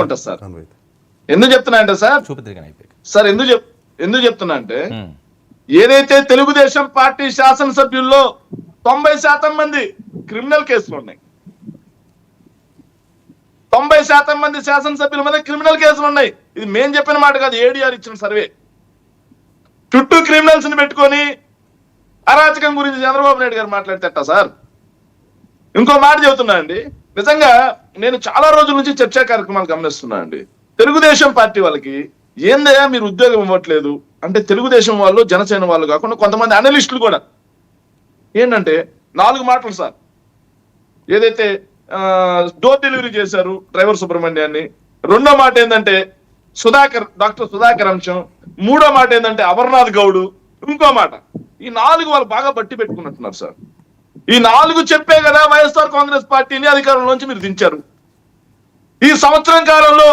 ఉంటుంది సార్. ఎందుకు చెప్తున్నా అంటే సార్ ఎందుకు చెప్తున్నా అంటే ఏదైతే తెలుగుదేశం పార్టీ శాసనసభ్యుల్లో 90% మంది క్రిమినల్ కేసులు ఉన్నాయి. 90% మంది శాసనసభ్యుల మీద క్రిమినల్ కేసులు ఉన్నాయి. ఇది మేం చెప్పిన మాట కాదు, ఏడీఆర్ ఇచ్చిన సర్వే. చుట్టూ క్రిమినల్స్ ని పెట్టుకొని అరాచకం గురించి చంద్రబాబు నాయుడు గారు మాట్లాడతాట సార్. ఇంకో మాట చెబుతున్నా అండి, నిజంగా నేను చాలా రోజుల నుంచి చర్చా కార్యక్రమాలు గమనిస్తున్నా అండి. తెలుగుదేశం పార్టీ వాళ్ళకి ఏందయ్యా మీరు ఉద్యోగం ఇవ్వట్లేదు అంటే, తెలుగుదేశం వాళ్ళు జనసేన వాళ్ళు కాకుండా కొంతమంది అనలిస్టులు కూడా ఏంటంటే 4 మాటలు సార్. ఏదైతే డోర్ డెలివరీ చేశారు డ్రైవర్ సుబ్రహ్మణ్యాన్ని, రెండో మాట ఏంటంటే డాక్టర్ సుధాకర్ అంశం, మూడో మాట ఏంటంటే అమర్నాథ్ గౌడ్, ఇంకో మాట. ఈ 4 వాళ్ళు బాగా బట్టి పెట్టుకున్నట్టున్నారు సార్. ఈ 4 చెప్పే కదా వైఎస్ఆర్ కాంగ్రెస్ పార్టీని అధికారంలోంచి మీరు దించారు. ఈ సంవత్సరం కాలంలో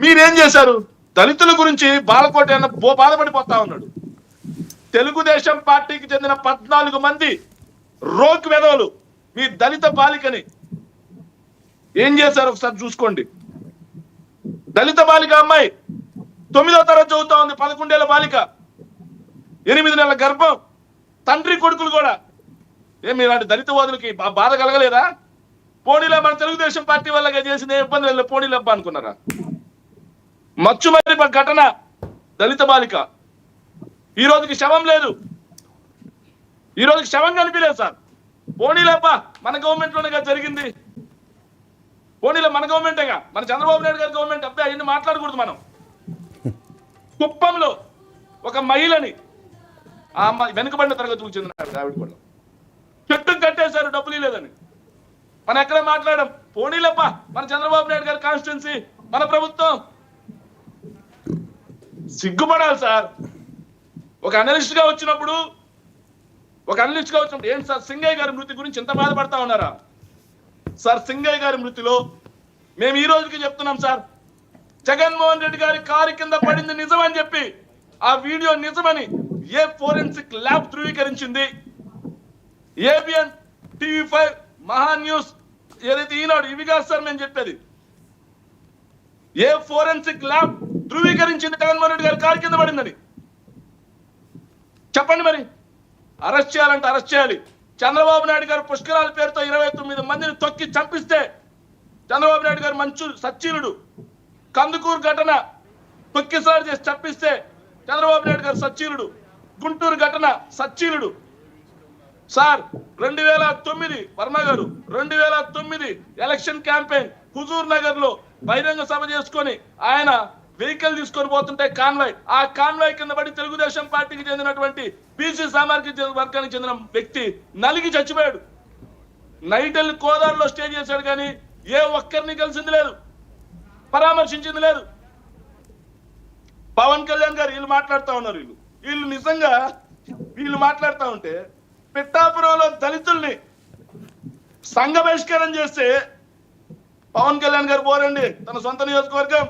మీరేం చేశారు? దళితుల గురించి బాలకోట బాధపడిపోతా ఉన్నాడు. తెలుగుదేశం పార్టీకి చెందిన 14 మంది రోక్ వెధవలు మీ దళిత బాలికని ఏం చేశారు ఒకసారి చూసుకోండి. దళిత బాలిక అమ్మాయి 9వ తరగతి చదువుతా ఉంది, 11 ఏళ్ల బాలిక, 8 నెలల గర్భం, తండ్రి కొడుకులు కూడా. ఏమి ఇలాంటి దళిత వాదులకి బాధ కలగలేదా? పోనీలో మన తెలుగుదేశం పార్టీ వాళ్ళగా చేసిన ఇబ్బంది లేదు, పోనీలబ్బా అనుకున్నారా? మచ్చుమరి ఘటన, దళిత బాలిక, ఈ రోజుకి శవం లేదు, ఈ రోజుకి శవం కనిపించలేదు సార్. పోనీలబ్బా మన గవర్నమెంట్ లోనే జరిగింది, పోనీలో మన గవర్నమెంటేగా, మన చంద్రబాబు నాయుడు గారి గవర్నమెంట్. అబ్బాయి అవన్నీ మాట్లాడకూడదు మనం. కుప్పంలో ఒక మహిళని, ఆ అమ్మాయి వెనుకబడిన తరగతులకు చెందిన ఆవిడ కూడా చెట్టు కట్టేశారు డబ్బులు లేదని. మనం ఎక్కడ మాట్లాడడం? పోనీలప్ప మన చంద్రబాబు నాయుడు గారి కాన్స్టిట్యున్సీ, మన ప్రభుత్వం. సిగ్గుపడాలి సార్. ఒక అనలిస్ట్ గా వచ్చినప్పుడు ఏం సార్ సింగయ్య గారి మృతి గురించి ఎంత బాధపడతా ఉన్నారా సార్? సింగయ్య గారి మృతిలో మేము ఈ రోజుకి చెప్తున్నాం సార్, జగన్మోహన్ రెడ్డి గారి కారు కింద పడింది నిజం అని చెప్పి, ఆ వీడియో నిజమని ఏ ఫోరెన్సిక్ ల్యాబ్ ధృవీకరించింది. ఏబిఎన్, టీవీ5, మహా న్యూస్, ఏదైతే ఈనాడు, ఇవి కాదు సార్ మేము చెప్పేది. ఏ ఫోరెన్సిక్ ల్యాబ్ ధృవీకరించింది జగన్మోహన్ రెడ్డి గారి కారు కింద పడిందని? చెప్పండి. మరి అరెస్ట్ చేయాలంటే అరెస్ట్ చేయాలి. చంద్రబాబు నాయుడు గారు పుష్కరాల పేరుతో 29 మందిని తొక్కి చంపిస్తే చంద్రబాబు నాయుడు గారు మంచు సచ్చీలుడు. కందుకూరు ఘటన తొక్కిసారి చేసి చంపిస్తే చంద్రబాబు నాయుడు గారు సచ్చీలుడు. గుంటూరు ఘటన సచ్చీలుడు సార్. 2009 వర్మ గారు 2009 ఎలక్షన్ క్యాంపెయిన్ హుజూర్ నగర్ లో బహిరంగ సభ చేసుకొని ఆయన వెహికల్ తీసుకొని పోతుంటే కాన్వాయ్, ఆ కాన్వాయ్ కింద పడి తెలుగుదేశం పార్టీకి చెందినటువంటి బీసీ సామాజిక వర్గానికి చెందిన వ్యక్తి నలిగి చచ్చిపోయాడు. నైట్ వెళ్ళి కోదాడలో స్టే చేశాడు, కానీ ఏ ఒక్కరిని కలిసింది లేదు, పరామర్శించింది లేదు. పవన్ కళ్యాణ్ గారు వీళ్ళు మాట్లాడుతూ ఉన్నారు. వీళ్ళు నిజంగా మాట్లాడుతూ ఉంటే పిఠాపురంలో దళితుల్ని సంఘ బహిష్కరణ చేస్తే పవన్ కళ్యాణ్ గారు పోరండి, తన సొంత నియోజకవర్గం,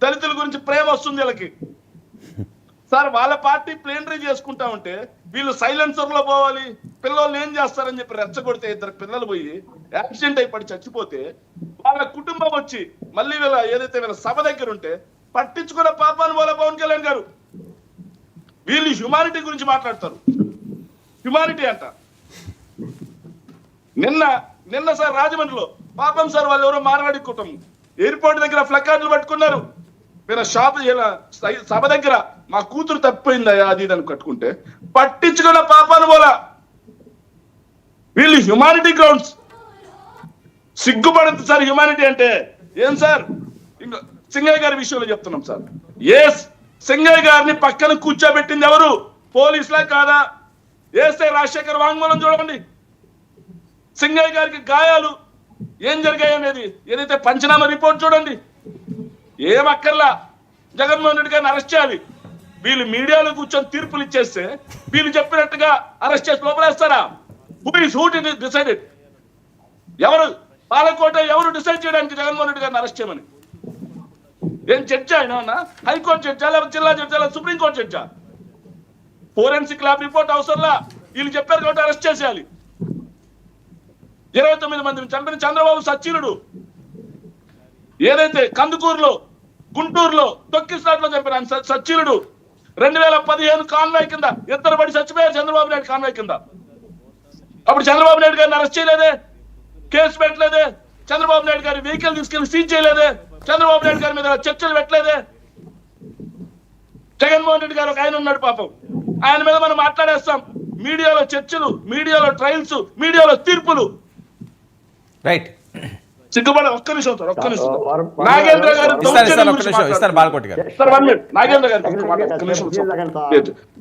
దళితుల గురించి ప్రేమ వస్తుంది వీళ్ళకి సార్. వాళ్ళ పార్టీ ప్లేనరీ చేసుకుంటా ఉంటే వీళ్ళు సైలెన్సర్ లో పోవాలి. పిల్లలు ఏం చేస్తారని చెప్పి రెచ్చగొడితే 2 పిల్లలు పోయి యాక్సిడెంట్ అయిపడి చచ్చిపోతే వాళ్ళ కుటుంబం వచ్చి మళ్ళీ వీళ్ళ సభ దగ్గర ఉంటే పట్టించుకున్న పాపాను పోలే పవన్ కళ్యాణ్ గారు. వీళ్ళు హ్యుమానిటీ గురించి మాట్లాడతారు. హ్యుమానిటీ అంట. నిన్న సార్ రాజమండ్రిలో పాపం సార్ వాళ్ళు ఎవరో మార్వాడి కుటుంబం ఎయిర్పోర్ట్ దగ్గర ఫ్లకార్డులు పట్టుకున్నారు. వీళ్ళ షాప్ సభ దగ్గర మా కూతురు తప్పిపోయిందయ్యా అది అని కట్టుకుంటే పట్టించుకున్న పాపాను పోలా. వీళ్ళు హ్యుమానిటీ గ్రౌండ్స్. సిగ్గుపడద్దు సార్ హ్యుమానిటీ అంటే. ఏం సార్ సింగయ్య గారి విషయంలో చెప్తున్నాం సార్. సింగయ్య గారిని పక్కన కూర్చోబెట్టింది ఎవరు? పోలీసులా కాదా? ఏసై రాజశేఖర్ వాంగ్మూలం చూడండి. సింగయ్య గారికి గాయాలు ఏం జరిగాయి అనేది ఏదైతే పంచనామా రిపోర్ట్ చూడండి. ఏం అక్కర్లా, జగన్మోహన్ రెడ్డి గారిని అరెస్ట్ చేయాలి. వీళ్ళు మీడియాలో కూర్చొని తీర్పులు ఇచ్చేస్తే వీళ్ళు చెప్పినట్టుగా అరెస్ట్ చేసి లోపలేస్తారా? Who decided? ఎవరు పాలకోట ఎవరు డిసైడ్ చేయడానికి జగన్మోహన్ రెడ్డి గారిని అరెస్ట్ చేయమని? ఏం జడ్జా ఆయన? హైకోర్టు జడ్జా, లేకపోతే జిల్లా జడ్జా, లేదా సుప్రీంకోర్టు జడ్జా? ఫోరెన్సిక్ ల్యాబ్ రిపోర్ట్ అవసరంలా, వీళ్ళు చెప్పారు కాబట్టి అరెస్ట్ చేసేయాలి. 29 మందిని చంపిన చంద్రబాబు సచ్చీలుడు. ఏదైతే కందుకూరులో, గుంటూరులో, తొక్కిస్లాట్లో చంపిన ఆయన సచ్చిలుడు 2015 కాన్వాయ్ కింద ఇద్దరు పడి చచ్చిపోయారు చంద్రబాబు నాయుడు కాన్వాయ్ కింద. అప్పుడు చంద్రబాబు నాయుడు గారిని అరెస్ట్ చేయలేదే, కేసు పెట్టలేదే, చంద్రబాబు నాయుడు గారి వెహికల్ తీసుకెళ్లి సీజ్ చేయలేదే, చంద్రబాబు నాయుడు గారి మీద చర్చలు పెట్టలేదే. జగన్మోహన్ రెడ్డి గారు ఒక ఆయన ఉన్నాడు పాపం, ఆయన మీద మనం మాట్లాడేస్తాం. మీడియాలో చర్చలు, మీడియాలో ట్రయల్స్, మీడియాలో తీర్పులు. రైట్, సిగ్గుపడ. ఒక్క నిమిషం సార్, ఒక్క నిమిషం. నాగేంద్ర గారు దౌర్జన్యం గురించి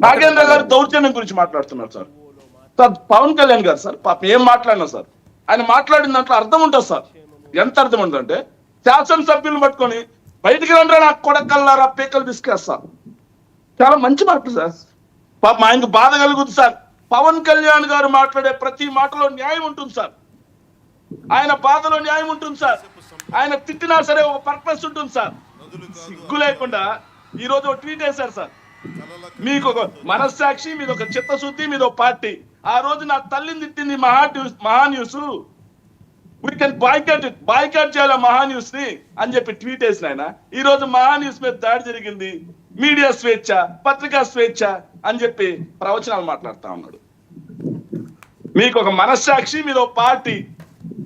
నాగేంద్ర గారు దౌర్జన్యం గురించి మాట్లాడుతున్నారు సార్. సార్ పవన్ కళ్యాణ్ గారు సార్ పాప ఏం మాట్లాడినా సార్, ఆయన మాట్లాడిన దాంట్లో అర్థం ఉంటుంది సార్. ఎంత అర్థం ఉంటుందంటే, శాసనసభ్యులను పట్టుకొని బయటికి రండి నాకు కొడకల్లారా పీకలు తీసుకేస్తా. చాలా మంచి మాటలు సార్. పాప ఆయనకు బాధ కలుగుతుంది సార్. పవన్ కళ్యాణ్ గారు మాట్లాడే ప్రతి మాటలో న్యాయం ఉంటుంది సార్. ఆయన బాధలో న్యాయం ఉంటుంది సార్. ఆయన తిట్టినా సరే ఒక పర్పస్ ఉంటుంది సార్. సిగ్గు లేకుండా ఈ రోజు ఒక ట్వీట్ వేశారు సార్. మీకు ఒక మనస్సాక్షి, మీద ఒక చిత్తశుద్ధి, మీద ఒక పార్టీ. ఆ రోజు నా తల్లిని తిట్టింది మహా న్యూస్, వీ కెన్ బాయ్కాట్ చేయాలి మహా న్యూస్ ని అని చెప్పి ట్వీట్ వేసిన ఆయన ఈ రోజు మహా న్యూస్ మీద దాడి జరిగింది, మీడియా స్వేచ్ఛ, పత్రికా స్వేచ్ఛ అని చెప్పి ప్రవచనాలు మాట్లాడుతా ఉన్నాడు. మీకు ఒక మనస్సాక్షి, మీద ఒక పార్టీ,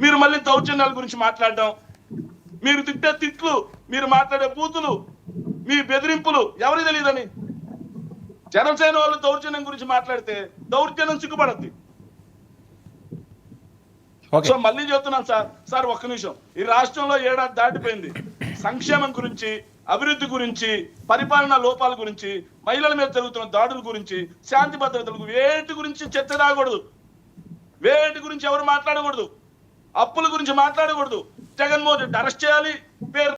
మీరు మళ్ళీ దౌర్జన్యాల గురించి మాట్లాడడం, మీరు తిట్టే తిట్లు, మీరు మాట్లాడే బూతులు, మీ బెదిరింపులు ఎవరికి తెలియదని. జనసేన వాళ్ళు దౌర్జన్యం గురించి మాట్లాడితే దౌర్జన్యం సిగ్గుపడద్ది. సో మళ్ళీ చెప్తున్నాను సార్ ఒక్క నిమిషం. ఈ రాష్ట్రంలో ఏడాది దాటిపోయింది. సంక్షేమం గురించి, అభివృద్ధి గురించి, పరిపాలనా లోపాల గురించి, మహిళల మీద జరుగుతున్న దాడుల గురించి, శాంతి భద్రతలకు వేటి గురించి చర్చ రాకూడదు. వేటి గురించి ఎవరు మాట్లాడకూడదు. అప్పుల గురించి మాట్లాడకూడదు. జగన్మోహన్ రెడ్డి అరెస్ట్ చేయాలి, పేరు